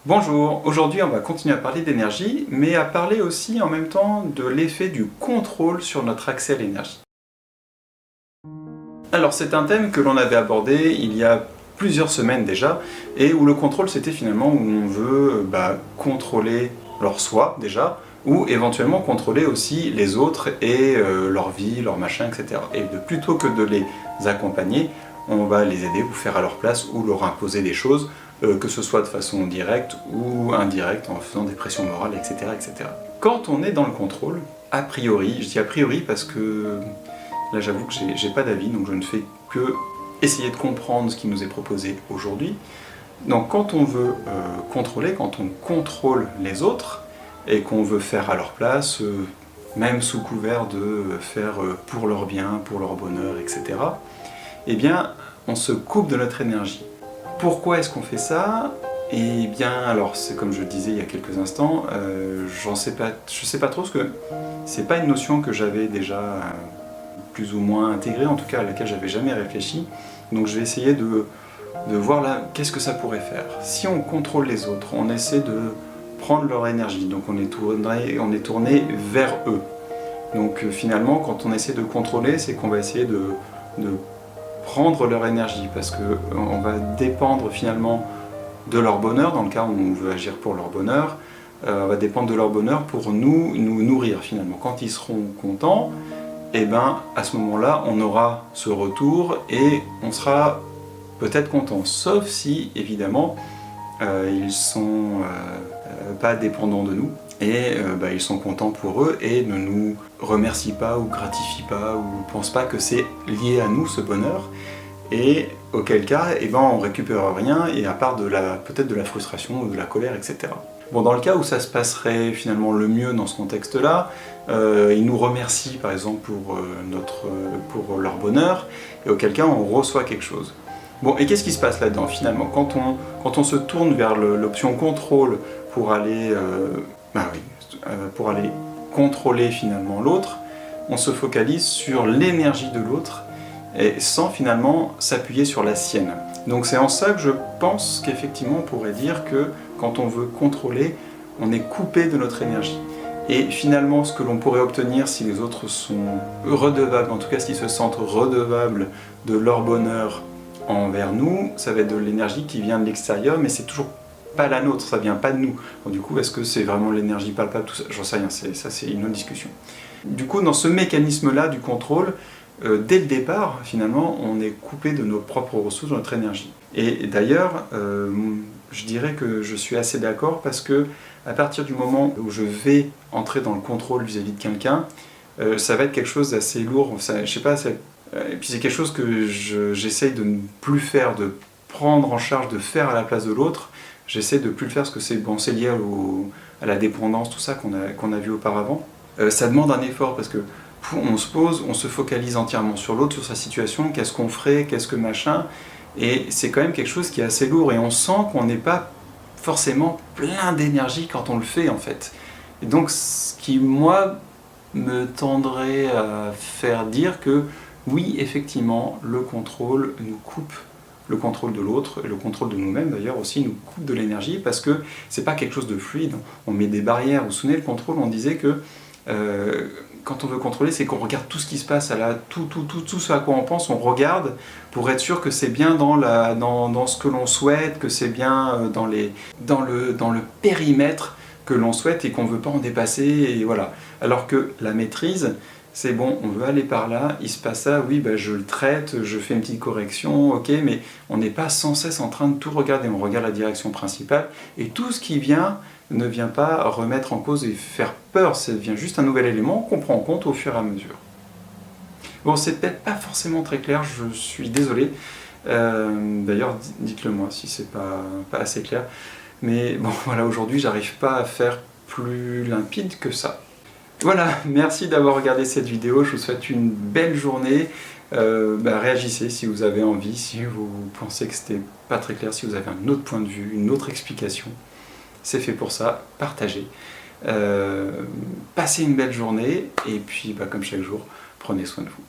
Bonjour, aujourd'hui on va continuer à parler d'énergie, mais à parler aussi en même temps de l'effet du contrôle sur notre accès à l'énergie. Alors c'est un thème que l'on avait abordé il y a plusieurs semaines déjà, et où le contrôle c'était finalement où on veut contrôler leur soi déjà, ou éventuellement contrôler aussi les autres et leur vie, leur machin, etc. Et plutôt que de les accompagner, on va les aider ou faire à leur place ou leur imposer des choses, que ce soit de façon directe ou indirecte en faisant des pressions morales, etc., etc. Quand on est dans le contrôle, a priori, je dis a priori parce que là j'avoue que j'ai pas d'avis, donc je ne fais que essayer de comprendre ce qui nous est proposé aujourd'hui. Donc quand on veut contrôler, quand on contrôle les autres, et qu'on veut faire à leur place, même sous couvert de faire pour leur bien, pour leur bonheur, etc., eh bien on se coupe de notre énergie. Pourquoi est-ce qu'on fait ça? Eh bien, alors c'est comme je le disais il y a quelques instants, je sais pas trop, parce que c'est pas une notion que j'avais déjà plus ou moins intégrée, en tout cas à laquelle j'avais jamais réfléchi. Donc je vais essayer de voir là, qu'est-ce que ça pourrait faire. Si on contrôle les autres, on essaie de prendre leur énergie, donc on est tourné vers eux. Donc finalement, quand on essaie de contrôler, c'est qu'on va essayer de prendre leur énergie, parce qu'on va dépendre finalement de leur bonheur, dans le cas où on veut agir pour leur bonheur, on va dépendre de leur bonheur pour nous nourrir finalement. Quand ils seront contents, et ben à ce moment-là, on aura ce retour et on sera peut-être content, sauf si évidemment ils sont pas dépendants de nous et ils sont contents pour eux et ne nous remercient pas ou gratifient pas ou ne pensent pas que c'est lié à nous ce bonheur, et auquel cas on récupère rien, et à part peut-être de la frustration ou de la colère, etc. Bon, dans le cas où ça se passerait finalement le mieux dans ce contexte-là, ils nous remercient par exemple pour leur bonheur, et auquel cas on reçoit quelque chose. Bon, et qu'est-ce qui se passe là-dedans finalement? Quand on se tourne vers l'option contrôle pour aller, pour aller contrôler finalement l'autre, on se focalise sur l'énergie de l'autre, et sans finalement s'appuyer sur la sienne. Donc c'est en ça que je pense qu'effectivement on pourrait dire que quand on veut contrôler, on est coupé de notre énergie. Et finalement ce que l'on pourrait obtenir si les autres sont redevables, en tout cas s'ils se sentent redevables de leur bonheur envers nous, ça va être de l'énergie qui vient de l'extérieur, mais c'est toujours pas la nôtre, ça vient pas de nous. Donc, du coup, est-ce que c'est vraiment l'énergie palpable, tout ça? J'en sais rien, ça c'est une autre discussion. Du coup, dans ce mécanisme-là du contrôle, dès le départ, finalement, on est coupé de nos propres ressources, de notre énergie. Et d'ailleurs, je dirais que je suis assez d'accord, parce que à partir du moment où je vais entrer dans le contrôle vis-à-vis de quelqu'un, ça va être quelque chose d'assez lourd. Je sais pas, et puis c'est quelque chose que j'essaye de ne plus faire, de prendre en charge, de faire à la place de l'autre. J'essaie de plus le faire parce que c'est lié à la dépendance, tout ça qu'on a vu auparavant. Ça demande un effort, parce que on se pose, on se focalise entièrement sur l'autre, sur sa situation, qu'est-ce qu'on ferait, qu'est-ce que machin, et c'est quand même quelque chose qui est assez lourd, et on sent qu'on n'est pas forcément plein d'énergie quand on le fait en fait. Et donc ce qui, moi, me tendrait à faire dire que oui, effectivement, le contrôle nous coupe, le contrôle de l'autre, et le contrôle de nous-mêmes d'ailleurs aussi nous coupe de l'énergie, parce que c'est pas quelque chose de fluide, on met des barrières. Vous vous souvenez, le contrôle, on disait que quand on veut contrôler, c'est qu'on regarde tout ce qui se passe, tout ce à quoi on pense, on regarde pour être sûr que c'est bien dans ce que l'on souhaite, que c'est bien dans le périmètre que l'on souhaite et qu'on ne veut pas en dépasser, et voilà. Alors que la maîtrise, c'est bon, on veut aller par là, il se passe ça, oui, je le traite, je fais une petite correction, ok, mais on n'est pas sans cesse en train de tout regarder, on regarde la direction principale, et tout ce qui vient ne vient pas remettre en cause et faire peur, ça devient juste un nouvel élément qu'on prend en compte au fur et à mesure. Bon, c'est peut-être pas forcément très clair, je suis désolé, d'ailleurs dites-le moi si c'est pas assez clair, mais bon voilà, aujourd'hui j'arrive pas à faire plus limpide que ça. Voilà, merci d'avoir regardé cette vidéo, je vous souhaite une belle journée. Réagissez si vous avez envie, si vous pensez que c'était pas très clair, si vous avez un autre point de vue, une autre explication. C'est fait pour ça, partagez. Passez une belle journée, et puis comme chaque jour, prenez soin de vous.